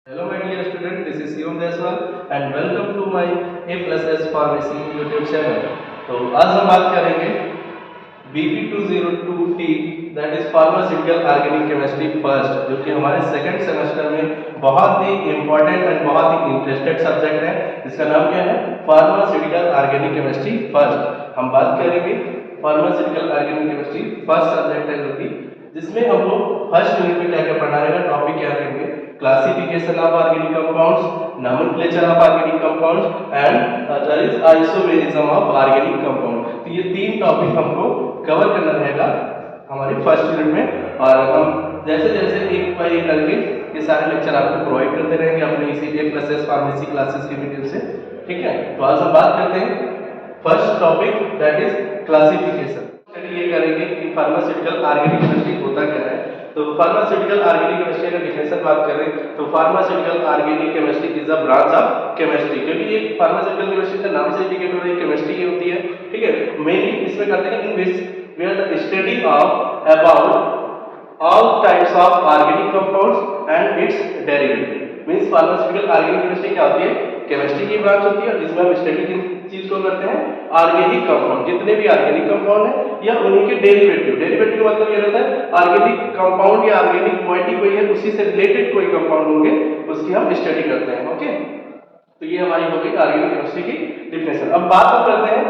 Hello my dear student, this is Shivam Jaiswal and welcome to my A+S Pharmacy YouTube channel. तो आज हम बात करेंगे BP202T that is pharmaceutical organic chemistry first, जो कि हमारे सेकंड सेमेस्टर में बहुत ही इंपॉर्टेंट एंड बहुत ही इंटरेस्टेड सब्जेक्ट है, जिसका नाम क्या है फार्मास्यूटिकल ऑर्गेनिक केमिस्ट्री फर्स्ट। हम बात करेंगे pharmaceutical organic chemistry first subject है, जो कि जिसमें हम लोग फर्स्ट यूनिट में क्या क्या पढ़ना रहेगा, टॉपिक क्या रहेंगे, classification of organic compounds, nomenclature of organic compounds and there is isomerism of organic compound. तो ये तीन टॉपिक हमको कवर करना रहेगा हमारे फर्स्ट यूनिट में, और हम जैसे जैसे एक बाय एक करके ये सारे लेक्चर आपको प्रोवाइड करते रहेंगे अपने इसी A+S फार्मेसी क्लासेस के वीडियो से। ठीक है, तो आज हम बात करते हैं first topic that is classification. ये करेंगे कि फार्मास्यूटिकल ऑर्गेनिक केमिस्ट्री होता क्या है। तो फार्मास्यूटिकल ऑर्गेनिक केमिस्ट्री का डेफिनेशन बात करें तो pharmaceutical organic chemistry is a branch of chemistry, क्योंकि ये फार्मास्यूटिकल केमिस्ट्री का नाम से इंडिकेट हो रहा है केमिस्ट्री की होती है। ठीक है, मेनली इसमें करते हैं in which we are the study of about all types of organic compounds and its derivative. Means pharmaceutical organic chemistry क्या होती है, केमिस्ट्री की ब्रांच होती है जिसमें हम स्टडी किस चीज को करते हैं, ऑर्गेनिक कंपाउंड, जितने भी ऑर्गेनिक कंपाउंड है या उन्हीं के डेरिवेटिव। डेरिवेटिव मतलब ये रहता है ऑर्गेनिक कंपाउंड या ऑर्गेनिक मॉइटी कोई है उसी से रिलेटेड कोई कंपाउंड होंगे उसकी हम स्टडी करते हैं। ओके, तो ये हमारी हो गई ऑर्गेनिक केमिस्ट्री की डिफिनेशन। अब बात हम करते हैं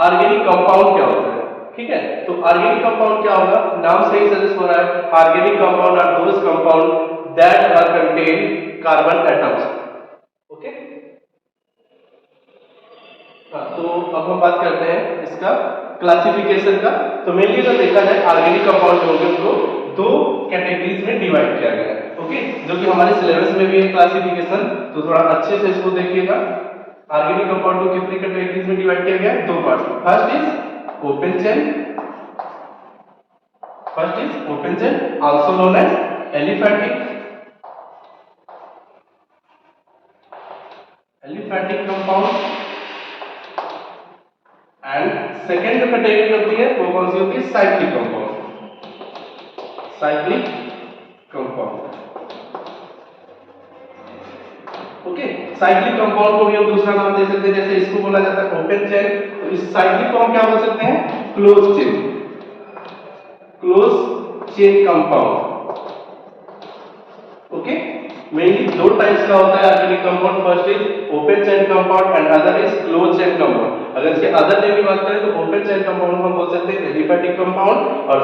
ऑर्गेनिक कंपाउंड क्या होता है। ठीक है, तो ऑर्गेनिक कंपाउंड क्या होगा, नाम से ही सजेस्ट हो रहा है, organic compound are those compound that are contain carbon atoms. Okay, तो अब हम बात करते हैं इसका क्लासिफिकेशन का। तो मेनली अगर देखा जाए ऑर्गेनिक कंपाउंड होंगे उनको दो कैटेगरीज में डिवाइड किया गया है। ओके, जो कि हमारे सिलेबस में भी है क्लासिफिकेशन, तो थोड़ा अच्छे से इसको देखिएगा। ऑर्गेनिक कंपाउंड को कितनी कैटेगरीज में डिवाइड किया गया है, दो part. First is open chain also known as aliphatic compound, and second जो कैटेगरी होती है वो कौन सी होती है, cyclic compound. Okay, cyclic compound को भी हम दूसरा नाम दे सकते हैं, जैसे इसको बोला जाता है ओपन चेन, तो इस साइक्लिक को हम क्या बोल सकते हैं, close chain compound. Okay, mainly दो टाइप्स का होता है organic compound, first is open chain compound and other is close chain compound. अगर इसके अदर नेम की बात करें तो ओपन चेन कंपाउंड को हम बोल सकते हैं एलिफैटिक कंपाउंड, और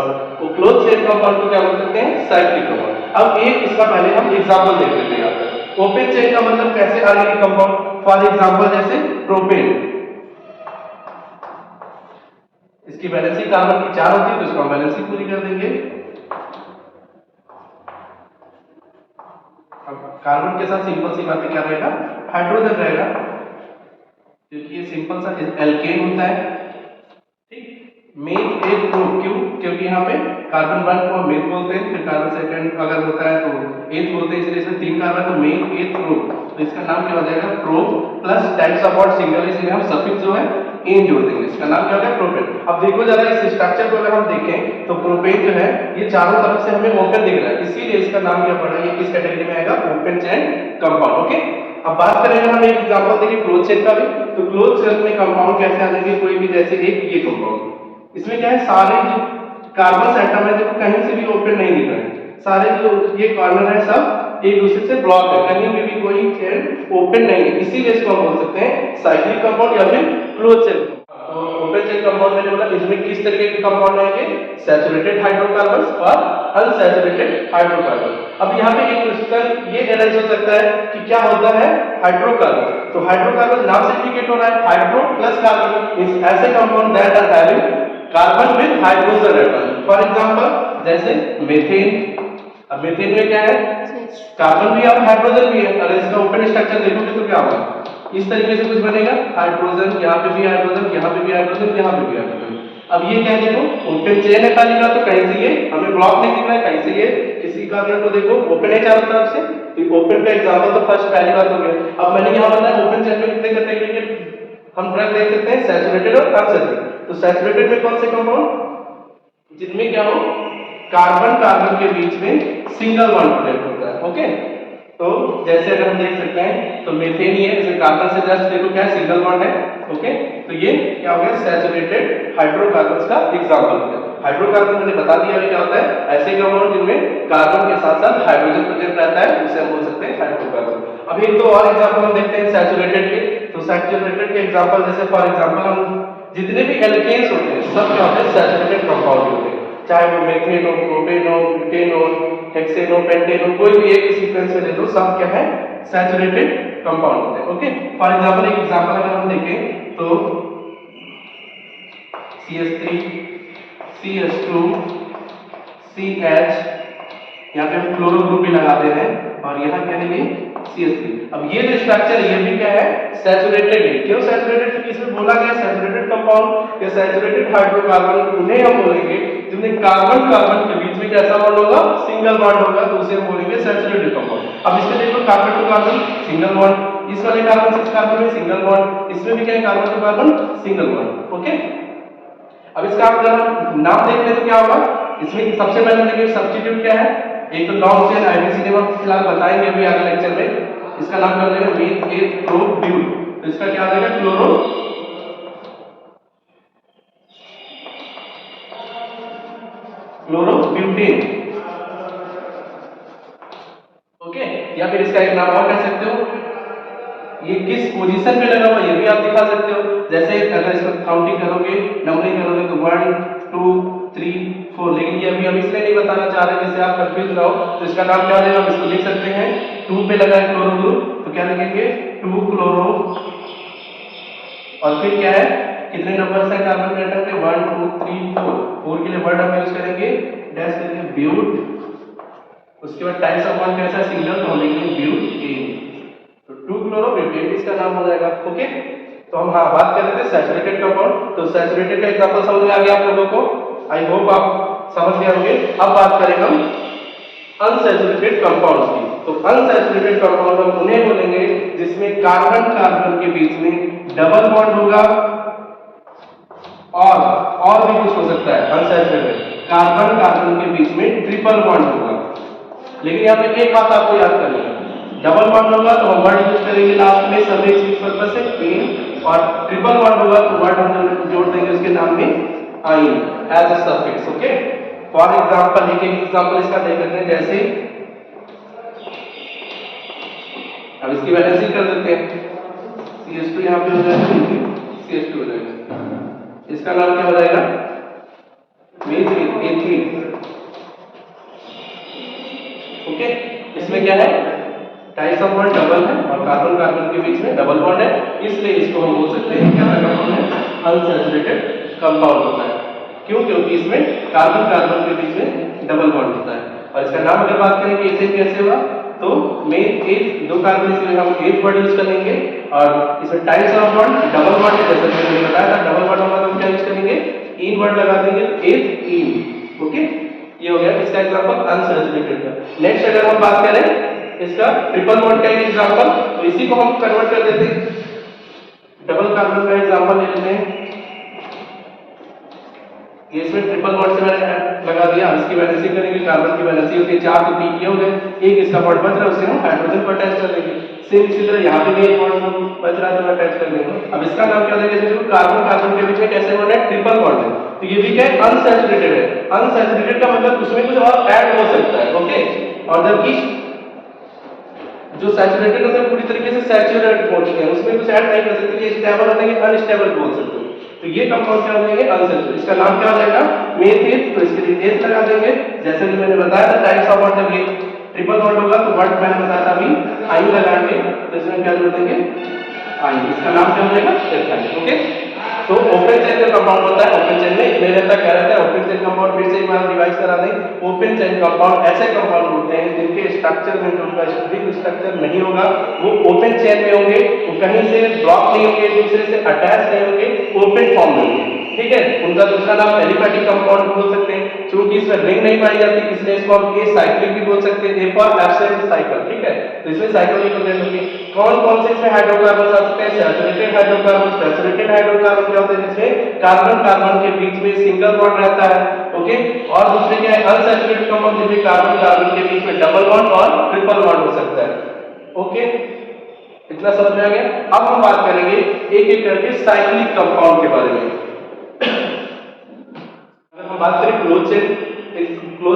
क्लोज चेन कंपाउंड को क्या बोल सकते हैं, साइक्लिक कंपाउंड। अब एक इसका पहले हम एग्जांपल देख लेते हैं यहाँ पर। ओपन चेन का मतलब कैसे ऑर्गेनिक कंपाउंड, फॉर एग्जांपल जैसे प्रोपेन, इसकी वैलेंसी कार्बन की 4 होती है, तो इसको हम वैलेंसी पूरी कर देंगे। कार्बन के साथ सिंपल सी बात क्या रहेगा, हाइड्रोजन रहेगा, क्योंकि ये सिंपल सा एल्केन होता है। ठीक, मेथ एक ग्रुप, क्यों, क्योंकि यहाँ पे कार्बन 1 को मेथ बोलते हैं, फिर कार्बन सेकंड अगर होता है तो एथ बोलते हैं, इसलिए इसमें 3 कार्बन तो मेथ एथ ग्रुप, तो इसका नाम क्या हो जाएगा, pro plus type support single, इसलिए हम सफिक्स जो है एन जोड़ देंगे, इसका नाम क्या होगा, प्रोपेन। अब देखो जरा इस स्ट्रक्चर को अगर हम देखें तो प्रोपेन जो है ये चारों तरफ से हमें ओपन दिख रहा है, इसीलिए इसका नाम क्या पड़ा, ये किस कैटेगरी में आएगा, ओपन चेन कंपाउंड। ओके, अब बात करेंगे हम एक एग्जांपल देखिए क्लोज चेन का भी, तो क्लोज चेन में कंपाउंड कैसे आ जाएंगे, कोई भी जैसे एक ये कंपाउंड, इसमें क्या है, सारे जो कार्बन एटम है देखो कहीं से भी ओपन नहीं दिख रहे हैं, सारे जो ये कॉर्नर है सब एक दूसरे से ब्लॉक है, कहीं भी कोई चेन ओपन नहीं है, इसीलिए इसको हम बोल सकते हैं साइक्लिक कंपाउंड या फिर क्लोज चेन। तो ओपन चेन कंपाउंड मैंने बोला इसमें किस तरीके के कंपाउंड आएंगे, सैचुरेटेड हाइड्रोकार्बन्स और अनसैचुरेटेड हाइड्रोकार्बन। अब यहाँ पे एक क्वेश्चन ये एराइज हो सकता है कि क्या होता है हाइड्रोकार्बन, तो हाइड्रोकार्बन नाम से इंडिकेट हो रहा है हाइड्रो प्लस कार्बन, मींस ऐसे compound that are having carbon with hydrogen atom. For example जैसे मीथेन, अब मीथेन में क्या है, कार्बन भी और हाइड्रोजन भी है, अगर इसका ओपन स्ट्रक्चर देखोगे तो क्या होगा, इस तरीके से कुछ बनेगा, हाइड्रोजन, यहाँ पे भी हाइड्रोजन, यहाँ पे भी हाइड्रोजन, यहाँ पे भी हाइड्रोजन। अब ये क्या है, देखो ओपन चेन है खाली का, तो कहीं से ये हमें ब्लॉक नहीं दिख रहा है, कहीं से ये किसी कार्बन को देखो ओपन है चारों तरफ से, तो ओपन का एग्जांपल तो फर्स्ट पहली बात हो गया। अब मैंने यहाँ बताया ओपन चेन में कितने कैटेगरी के हम ड्रग देख सकते हैं, सैचुरेटेड और अनसैचुरेटेड। तो सैचुरेटेड में कौन से कंपाउंड, जिनमें क्या हो, कार्बन कार्बन के बीच में सिंगल बॉन्ड प्रेजेंट होता है। ओके, तो जैसे अगर हम देख सकते हैं तो मीथेन ही है, इसमें कार्बन से जस्ट देखो क्या है, सिंगल बॉन्ड है। ओके, तो ये क्या हो गया, सैचुरेटेड हाइड्रोकार्बन्स का एग्जांपल हो गया। हाइड्रोकार्बन मैंने बता दिया अभी क्या होता है, ऐसे कंपाउंड जिनमें कार्बन के साथ साथ हाइड्रोजन प्रेजेंट रहता है, उसे हम बोल सकते हैं हाइड्रोकार्बन। अब एक दो और एग्जांपल हम देखते हैं सैचुरेटेड के। तो सैचुरेटेड के एग्जांपल जैसे फॉर एग्जांपल हम जितने भी एल्केन्स होते हैं सब क्या होते हैं, सैचुरेटेड कंपाउंड होते हैं, चाहे वो मीथेन हो, प्रोपेन हो, ब्यूटेन हो, हेक्सेन हो, पेंटेन हो, कोई भी एक सीक्वेंस में ले लो, सब क्या है, सैचुरेटेड कंपाउंड होते हैं। ओके, फॉर एग्जांपल एक एग्जांपल अगर हम देखें तो CH3 CH2 CH, यहाँ पे हम क्लोरो ग्रुप भी लगा दे रहे हैं और यहाँ क्या है ये CH3। अब ये जो स्ट्रक्चर ये भी क्या है, सैचुरेटेड है। क्यों सैचुरेटेड, क्योंकि इसमें बोला गया सैचुरेटेड कंपाउंड या सैचुरेटेड हाइड्रोकार्बन, उन्हें हम बोलेंगे जिनमें कार्बन कार्बन के बीच में कैसा बॉन्ड होगा, सिंगल बॉन्ड होगा, तो उसे हम बोलेंगे सैचुरेटेड कंपाउंड। अब इसमें देखो carbon to carbon single bond, इस वाले कार्बन से कार्बन में सिंगल बॉन्ड, इसमें भी क्या है, carbon to carbon single bond. Okay, अब इसका अगर हम नाम देख लें तो क्या होगा, इसमें सबसे पहले देखिए सब्स्टिट्यूट क्या है, एक तो लॉन्ग चेन आईबीसी हम फिलहाल बताएंगे अभी आगे लेक्चर में, इसका नाम कर देंगे मीथ प्रो ब्यूट, तो इसका क्या आ जाएगा, क्लोरो क्लोरोब्यूटेन। ओके, या फिर इसका एक नाम और कह सकते हो, ये किस पोजीशन पे लगा हुआ ये भी आप दिखा सकते हो। जैसे अगर इसको काउंटिंग करोगे, नंबरिंग करोगे तो 1 2 3 4, लेकिन ये अभी हम इसलिए नहीं बताना चाह रहे जैसे आप कंफ्यूज ना हो, तो इसका नाम क्या हो जाएगा, हम इसको लिख सकते हैं 2 पे लगा है क्लोरो ग्रुप, तो क्या लिखेंगे 2 क्लोरो, और फिर क्या है, कितने नंबर्स है कार्बन के एटम पे, 1 2 3 4, 4 के लिए वर्ड हम यूज करेंगे डैश करके ब्यूट, उसके बाद टाइप्स ऑफ बॉन्ड कैसा है, सिंगल, तो हम लिखेंगे ब्यूटेन, तो 2 क्लोरोब्यूटेन इसका नाम हो जाएगा। ओके, तो हम हाँ बात कर रहे थे सैचुरेटेड कंपाउंड, तो सैचुरेटेड का एग्जांपल समझ में आ गया आप लोगों को, आई होप आप समझ गए होंगे। अब बात करें हम अनसैचुरेटेड कंपाउंड्स की, तो अनसैचुरेटेड कंपाउंड हम उन्हें बोलेंगे जिसमें कार्बन कार्बन के बीच में डबल बॉन्ड होगा, और भी कुछ हो सकता है अनसैचुरेटेड, कार्बन कार्बन के बीच में ट्रिपल बॉन्ड होगा। लेकिन यहाँ पे एक बात आपको याद करनी है, डबल बॉन्ड होगा तो हम वर्ड यूज करेंगे लास्ट में सफिक्स किस पर्पस से, इन, और ट्रिपल बॉन्ड होगा तो वर्ड हम जोड़ देंगे उसके नाम में ine as a suffix. Okay, for example एक एग्जांपल इसका देख लेते हैं, जैसे अब इसकी वैलेंसी कर देते हैं, CH2 यहाँ पे हो जाएगा, CH2 हो जाएगा, इसका नाम क्या हो जाएगा, मीथेन। ओके, इसमें क्या है, टाइप्स ऑफ बॉन्ड डबल है और कार्बन कार्बन के बीच में डबल बॉन्ड है, इसलिए इसको हम बोल सकते हैं क्या कंपाउंड है, अनसैचुरेटेड कंपाउंड होता है। क्यों, क्योंकि इसमें कार्बन कार्बन के बीच में डबल बॉन्ड होता है। और इसका नाम अगर बात करें कि इथेन कैसे हुआ, तो मेन एक दो कार्बन इसलिए हम एक वर्ड यूज करेंगे, और इसमें types of bond double bond है, जैसा मैंने बताया था डबल बॉन्ड होगा तो हम क्या यूज करेंगे, इन वर्ड लगा देंगे, एथ इन। ओके, ये हो गया इसका एग्जांपल अनसैचुरेटेड का। नेक्स्ट अगर हम बात करें इसका ट्रिपल बॉन्ड का एग्जांपल, तो इसी को हम कन्वर्ट कर देते हैं, डबल कार्बन का एग्जांपल ले लेते हैं, ये इसमें ट्रिपल बॉन्ड से मैंने लगा दिया, इसकी वैलेंसी करेंगे, कार्बन की वैलेंसी होती है 4 तो 3 ये हो गए, एक इसका बॉन्ड बच रहा है उसे हम हाइड्रोजन पर अटैच कर देंगे, सेम इसी तरह यहाँ पे भी एक बॉन्ड बच रहा है तो अटैच कर देंगे। अब इसका नाम क्या देंगे, जैसे कार्बन कार्बन के बीच में कैसे बॉन्ड है, ट्रिपल बॉन्ड है, तो ये भी क्या है, अनसैचुरेटेड है। अनसैचुरेटेड का मतलब उसमें कुछ और ऐड हो सकता है। ओके, और जबकि जो सैचुरेटेड होते हैं पूरी तरीके से सैचुरेटेड होते हैं, उसमें कुछ ऐड नहीं कर सकते, ये स्टेबल होते हैं, अनस्टेबल बोल सकते हो, तो ये कंपाउंड क्या हो जाएंगे, अनसैचुरेटेड। इसका नाम क्या हो जाएगा, मीथेन, तो इसके लिए एथ लगा देंगे, जैसे कि मैंने बताया था टाइप्स ऑफ बॉन्ड, जब ये ट्रिपल बॉन्ड होगा तो वर्ड मैंने बताया था अभी आइन लगाएंगे, तो इसमें क्या जोड़ देंगे, आइन, इसका नाम क्या हो जाएगा, एथाइन। ओके, तो ओपन चेन का कंपाउंड होता है, ओपन चेन में इतने रहता क्या रहता है, ओपन चेन कंपाउंड फिर से एक बार रिवाइज करा दें, ओपन चेन कंपाउंड ऐसे कंपाउंड होते हैं जिनके स्ट्रक्चर में जो उनका स्ट्रिंग स्ट्रक्चर नहीं होगा वो ओपन चेन में होंगे, वो कहीं से ब्लॉक नहीं होंगे, एक दूसरे से अटैच नहीं होंगे, ओपन फॉर्म में होंगे। ठीक है, उनका दूसरा नाम एलिफैटिक कंपाउंड बोल सकते हैं, क्योंकि इसमें रिंग नहीं पाई जाती इसलिए इसको हम एसाइक्लिक भी बोल सकते हैं, ए फॉर एब्सेंट साइकिल। ठीक है, तो इसमें साइकिल नहीं होते होंगे। कौन कौन से इसमें हाइड्रोकार्बन आ सकते हैं, सैचुरेटेड हाइड्रोकार्बन। सैचुरेटेड हाइड्रोकार्बन क्या होते हैं, जिसमें कार्बन कार्बन के बीच में सिंगल बॉन्ड रहता है। ओके, और दूसरे क्या है, अनसैचुरेटेड कंपाउंड, जिसमें कार्बन कार्बन के बीच में डबल बॉन्ड और ट्रिपल बॉन्ड हो सकता है। ओके, इतना समझ में आ गया। अब हम बात करेंगे एक एक करके साइक्लिक कंपाउंड के बारे में। अगर हम बात करें क्लोज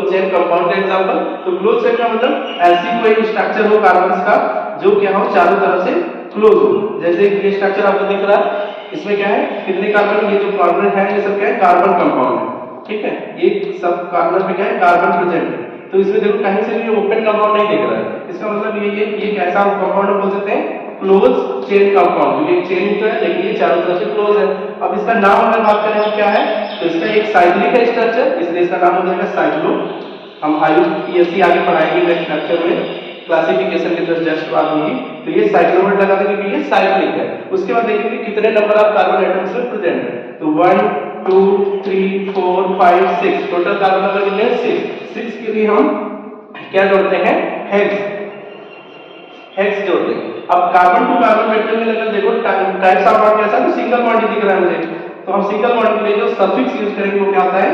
चेन कंपाउंड का एग्जांपल, तो क्लोज चेन का मतलब ऐसी कोई स्ट्रक्चर हो कार्बन का जो क्या हो चारों तरफ से क्लोज हो। जैसे ये स्ट्रक्चर आपको दिख रहा है, इसमें क्या है, कितने कार्बन, ये जो कार्बन है ये सब क्या है, कार्बन कंपाउंड है, ठीक है। ये सब कार्बन में क्या है, कार्बन प्रेजेंट है। तो इसमें देखो कहीं से भी ओपन कंपाउंड नहीं दिख रहा है, इसका मतलब ये कैसा कंपाउंड बोल सकते हैं, क्लोज चेन कंपाउंड, क्योंकि एक चेन तो है लेकिन ये चारों तरफ से क्लोज है। अब इसका नाम अगर बात करें हम क्या है, तो इसका एक साइक्लिक है स्ट्रक्चर, इसलिए इसका नाम हो जाएगा साइक्लो। हम IUPAC आगे पढ़ाएंगे नेक्स्ट लेक्चर में, क्लासिफिकेशन के जस्ट बात होगी। तो ये साइक्लोमेट लगा देंगे क्योंकि ये साइक्लिक है। उसके बाद देखेंगे कितने नंबर ऑफ कार्बन एटम्स में प्रेजेंट है, तो 1 2 3 4 5 6 टोटल कार्बन नंबर कितने हैं, 6 के लिए हम क्या जोड़ते हैं, हेक्स जोड़ते हैं। अब कार्बन टू कार्बन मेटल में अगर देखो टाइप्स ऑफ बॉन्ड कैसा, तो सिंगल बॉन्ड दिख रहा है मुझे, तो हम सिंगल बॉन्ड के लिए जो सफिक्स यूज करेंगे वो क्या होता है,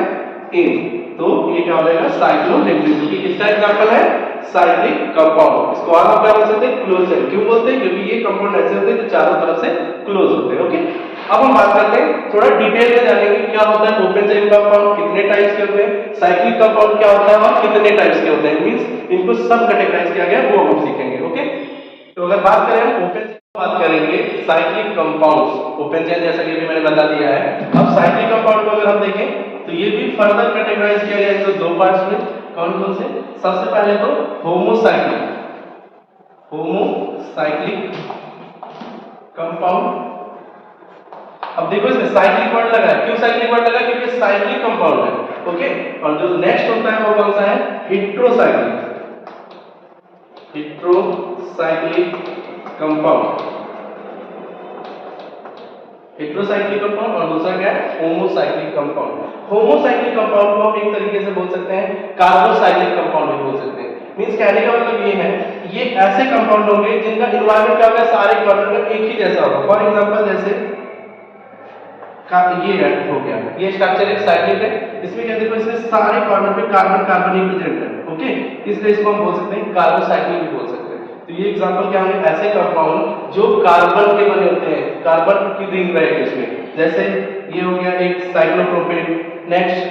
एन। तो ये क्या हो जाएगा, साइक्लोहेक्सेन, जो कि किसका एग्जांपल है, साइक्लिक कंपाउंड। इसको और आप क्या बोल सकते हैं, क्लोज चेन। क्यों बोलते हैं, क्योंकि ये कंपाउंड ऐसे होते हैं जो चारों तरफ से क्लोज होते हैं। ओके, अब हम बात करते हैं, थोड़ा डिटेल में जानेंगे क्या होता है ओपन चेन कंपाउंड, कितने टाइप्स के होते हैं, साइक्लिक कंपाउंड क्या होता है और कितने टाइप्स के होते हैं, मींस इनको सब कैटेगराइज किया गया वो हम सीखेंगे। ओके, तो अगर बात करें हम ओपन चेन, बात करेंगे साइक्लिक कंपाउंड्स, ओपन चेन जैसा कि अभी मैंने बता दिया है। अब साइक्लिक कंपाउंड को अगर हम देखें तो ये भी फर्दर कैटेगराइज किया गया है तो दो पार्ट्स में, कौन कौन से, सबसे पहले तो होमोसाइक्लिक कंपाउंड। अब देखो इसमें साइक्लिक वर्ड लगा है, क्यों साइक्लिक वर्ड लगा, क्योंकि साइक्लिक कंपाउंड है। ओके, और जो नेक्स्ट होता है वो कौन सा है, हेट्रोसाइक्लिक कंपाउंड, हेट्रोसाइक्लिक कंपाउंड, और दूसरा क्या है, होमोसाइक्लिक कंपाउंड। होमोसाइक्लिक कंपाउंड को हम एक तरीके से बोल सकते हैं कार्बोसाइक्लिक कंपाउंड भी बोल सकते हैं। मींस कहने का मतलब ये है, ये ऐसे कंपाउंड होंगे जिनका एनवायरनमेंट क्या होगा, सारे कॉर्नर में एक ही जैसा होगा। फॉर एग्जांपल जैसे ये हो गया, ये स्ट्रक्चर एक साइक्लिक है, इसमें क्या देखो, इसमें सारे कॉर्नर पे कार्बन कार्बन ही प्रेजेंट है। ओके, इसलिए इसको हम बोल सकते हैं कार्बोसाइक्लिक भी बोल सकते हैं। तो ये एग्जांपल क्या होंगे, ऐसे कंपाउंड जो कार्बन के बने होते हैं, कार्बन की रिंग रहेगी इसमें, जैसे ये हो गया एक साइक्लोप्रोपेन, नेक्स्ट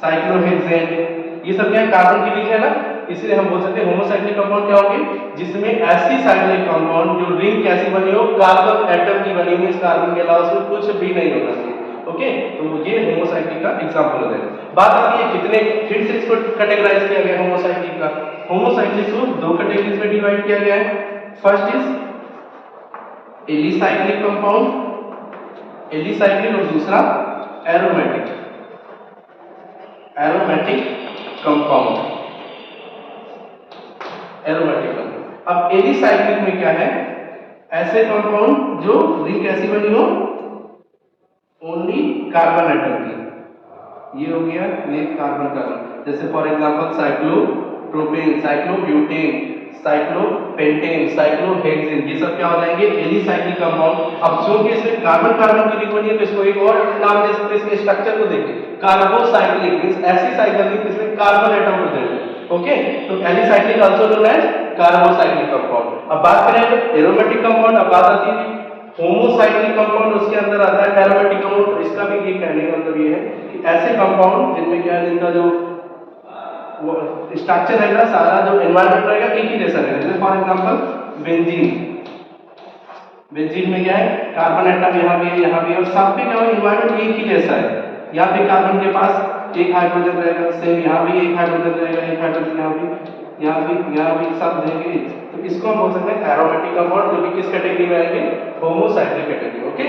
साइक्लोहेक्सेन, ये सब क्या कार्बन की रिंग है ना, इसलिए हम बोल सकते हैं होमोसाइक्लिक कंपाउंड क्या होंगे, जिसमें ऐसी साइक्लिक कंपाउंड जो रिंग कैसी बनी हो, कार्बन एटम की बनी हुई, इस कार्बन के अलावा उसमें कुछ भी नहीं होना चाहिए। ओके, तो ये होमोसाइक्लिक का एग्जांपल हो जाएगा। बात आती है कितने, फिर से इसको कैटेगराइज किया गया होमोसाइक्लिक का। होमोसाइक्लिक को दो कैटेगरीज में डिवाइड किया गया है। First is alicyclic compound, alicyclic, और दूसरा एरोमेटिक कंपाउंड, एरोमेटिक कंपाउंड। अब एलिसाइक्लिक में क्या है, ऐसे कंपाउंड जो रिंग कैसी बनी हो, ओनली कार्बन एटम की, ये हो गया ये कार्बन कार्बन, जैसे for example cyclopropane, cyclobutane, cyclopentane, cyclohexane, ये सब क्या हो जाएंगे, एलिसाइक्लिक कंपाउंड। अब चूंकि इसमें कार्बन कार्बन की रिंग बनी है तो इसको एक और नाम दे सकते हैं, इसके स्ट्रक्चर को देखिए, कार्बोसाइक्लिक, मींस ऐसी साइक्लिक जिसमें कार्बन एटम प्रेजेंट है। ओके, तो alicyclic also known as carbocyclic compound. अब बात करें एरोमेटिक कंपाउंड, अब बात आती है होमोसाइक्लिक कंपाउंड, उसके अंदर आता है एरोमेटिक कंपाउंड। तो इसका भी ये कहने का मतलब ये है कि ऐसे कंपाउंड जिनमें क्या है, जिनका जो वो स्ट्रक्चर रहेगा, सारा जो एनवायरनमेंट रहेगा एक ही जैसा रहेगा। जैसे फॉर एग्जांपल बेंजीन में क्या है, कार्बन एटम यहाँ भी है, यहाँ भी है, और सब पे क्या है, एनवायरनमेंट एक ही जैसा है। यहाँ पे कार्बन के पास एक हाइड्रोजन रहेगा, सेम यहाँ भी एक हाइड्रोजन रहेगा, एक हाइड्रोजन यहाँ भी सब देंगे। तो इसको हम बोल सकते हैं एरोमेटिक कंपाउंड, जो कि किस कैटेगरी में आएंगे, होमोसाइक्लिक कैटेगरी। ओके,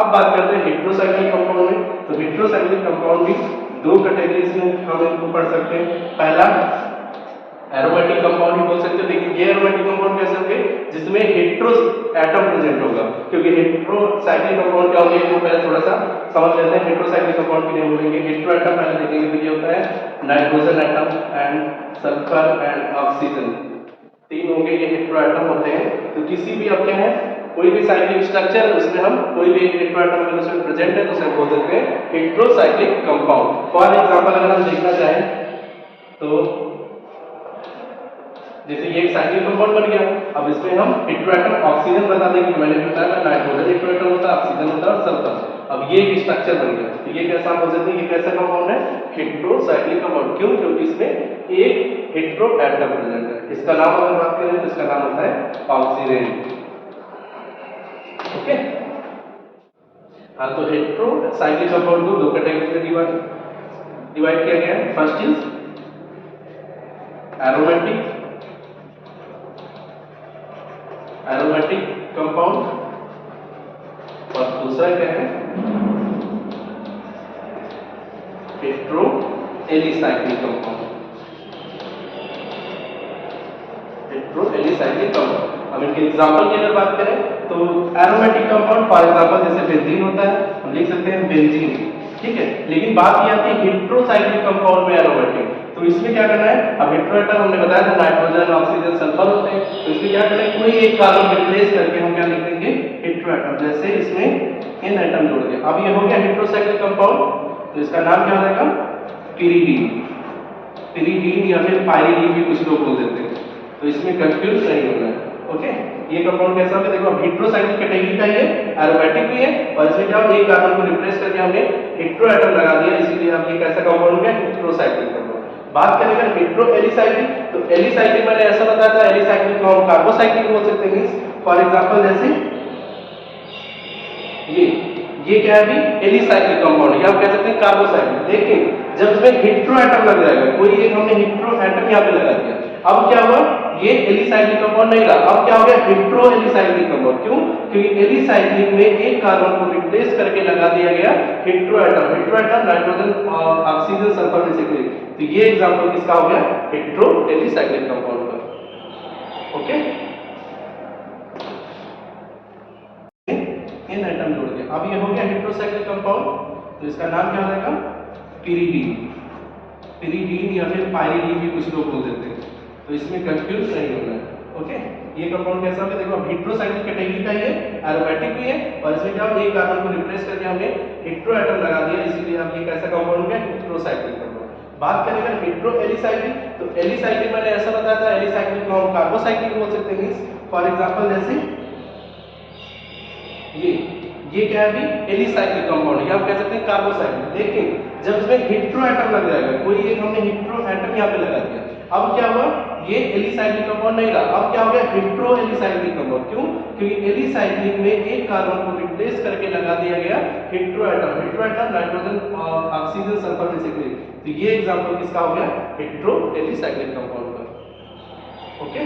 अब बात करते हैं हेट्रोसाइक्लिक कंपाउंड में। तो हेट्रोसाइक्लिक कंपाउंड भी दो कैटेगरीज में हम इनको पढ़ सकते हैं। पहला एरोमेटिक कंपाउंड भी बोल सकते हैं, लेकिन ये एरोमेटिक कंपाउंड कैसे होंगे, जिसमें हेट्रो एटम प्रेजेंट होगा। क्योंकि हेट्रोसाइक्लिक कंपाउंड क्या होंगे, इसको पहले थोड़ा सा समझ लेते हैं। हेट्रोसाइक्लिक कंपाउंड की नेम बोलेंगे, हेट्रो एटम पहले देखेंगे, तो ये होता है nitrogen atom and sulphur and oxygen, तीन होंगे ये हेट्रो एटम होते हैं। तो किसी भी अब क्या है, कोई भी साइक्लिक स्ट्रक्चर है उसमें हम कोई भी एक हेट्रो एटम अगर उसमें प्रेजेंट है तो उसे बोल सकते हैं हेट्रोसाइक्लिक कंपाउंड। फॉर एग्जांपल अगर हम देखना चाहें तो जैसे ये एक साइक्लिक कंपाउंड बन गया, अब इसमें हम हेटेरोएटम ऑक्सीजन बता देंगे कि मैंने बताया था नाइट्रोजन हेटेरोएटम होता है, ऑक्सीजन होता है और सल्फर। अब ये एक स्ट्रक्चर बन गया, तो ये कैसा बोल सकते हैं, ये कैसा कंपाउंड है, हेटेरोसाइक्लिक कंपाउंड। क्यों? क्योंकि इसमें एक हेटेरोएटम प्रेजेंट है। इसका नाम अगर बात करें तो इसका नाम होता है ऑक्सीजन। ओके, हाँ, तो हेटेरोसाइक्लिक कंपाउंड को दो कैटेगरी में डिवाइड किया गया है। फर्स्ट इज एरोमेटिक कंपाउंड और दूसरा क्या है, hetero alicyclic compound. Hetero alicyclic compound, अब इनके एग्जांपल की अगर बात करें तो एरोमेटिक कंपाउंड फॉर एग्जांपल जैसे बेंजीन होता है, हम लिख सकते हैं बेंजीन, ठीक है। लेकिन बात ये आती है हेटेरोसाइक्लिक कंपाउंड में एरोमेटिक, तो इसमें क्या करना है, अब हेटेरोएटम हमने बताया था नाइट्रोजन ऑक्सीजन सल्फर होते हैं, तो इसमें क्या करना है, कोई एक कार्बन रिप्लेस करके हम क्या लिख देंगे, हेटेरोएटम। जैसे इसमें n एटम जोड़ दिया, अब ये हो गया हेटेरोसाइक्लिक कंपाउंड, तो इसका नाम क्या हो जाएगा, पिरिडीन। पिरिडीन या फिर पाइरिडीन भी कुछ लोग बोल देते हैं, तो इसमें कंफ्यूज नहीं होना है। ओके, ये कंपाउंड कैसा होगा, देखो हेटेरोसाइक्लिक कैटेगरी का ये एरोमेटिक भी है और इसमें क्या एक कार्बन को रिप्लेस करके हमने हेटेरोएटम लगा दिया, इसीलिए अब ये कैसा कंपाउंड हो गया, हेटेरोसाइक्लिक कंपाउंड। बात करें अगर हेटेरो एलिसाइक्लिक, तो एलिसाइक्लिक मैंने ऐसा बताया था, एलिसाइक्लिक को हम कार्बोसाइक्लिक बोल सकते हैं। फॉर एग्जांपल जैसे ये क्या है, अभी एलिसाइक्लिक कंपाउंड, या आप कह सकते हैं कार्बोसाइक्लिक। लेकिन जब इसमें हेटेरोएटम लग जाएगा, कोई एक हमने हेटेरोएटम यहाँ पे लगा दिया, अब क्या हुआ, ये एलिसाइक्लिक कंपाउंड नहीं रहा, अब क्या हो गया, हेटेरो एलिसाइक्लिक कंपाउंड। क्यों? क्योंकि एलिसाइक्लिक में एक कार्बन को रिप्लेस करके लगा दिया गया हेटेरोएटम। हेटेरोएटम नाइट्रोजन और ऑक्सीजन सल्फर बेसिकली, तो ये एग्जांपल किसका हो गया, हेटेरो एलिसाइक्लिक कंपाउंड का। ओके, n एटम जोड़ दिया, अब ये हो गया हेटेरोसाइक्लिक कंपाउंड, तो इसका नाम क्या हो जाएगा, पिरिडीन। पिरिडीन या फिर पाइरिडीन भी कुछ लोग बोल देते हैं, तो इसमें कंफ्यूज नहीं होना है। ओके, ये कंपाउंड कैसा होगा, देखो हेटेरोसाइक्लिक कैटेगरी का ये एरोमेटिक भी है और इसमें क्या एक कार्बन को रिप्लेस करके हमने हेटेरोएटम लगा दिया, इसीलिए अब ये कैसा कंपाउंड हो गया, हेटेरोसाइक्लिक कंपाउंड। बात करें अगर हेटेरो एलिसाइक्लिक, तो एलिसाइक्लिक मैंने ऐसा बताया था, एलिसाइक्लिक को हम कार्बोसाइक्लिक बोल सकते हैं। फॉर एग्जांपल जैसे ये क्या है, अभी एलिसाइक्लिक कंपाउंड, या आप कह सकते हैं कार्बोसाइक्लिक। लेकिन जब इसमें हेटेरोएटम लग जाएगा, कोई एक हमने हेटेरोएटम यहाँ पे लगा दिया, अब क्या हुआ, ये एलिसाइक्लिक कंपाउंड नहीं रहा, अब क्या हो गया, हेटेरो एलिसाइक्लिक कंपाउंड। क्यों? क्योंकि एलिसाइक्लिक में एक कार्बन को रिप्लेस करके लगा दिया गया हेटेरोएटम। हेटेरोएटम नाइट्रोजन और ऑक्सीजन सल्फर बेसिकली, तो ये एग्जांपल किसका हो गया, हेटेरो एलिसाइक्लिक कंपाउंड का। ओके,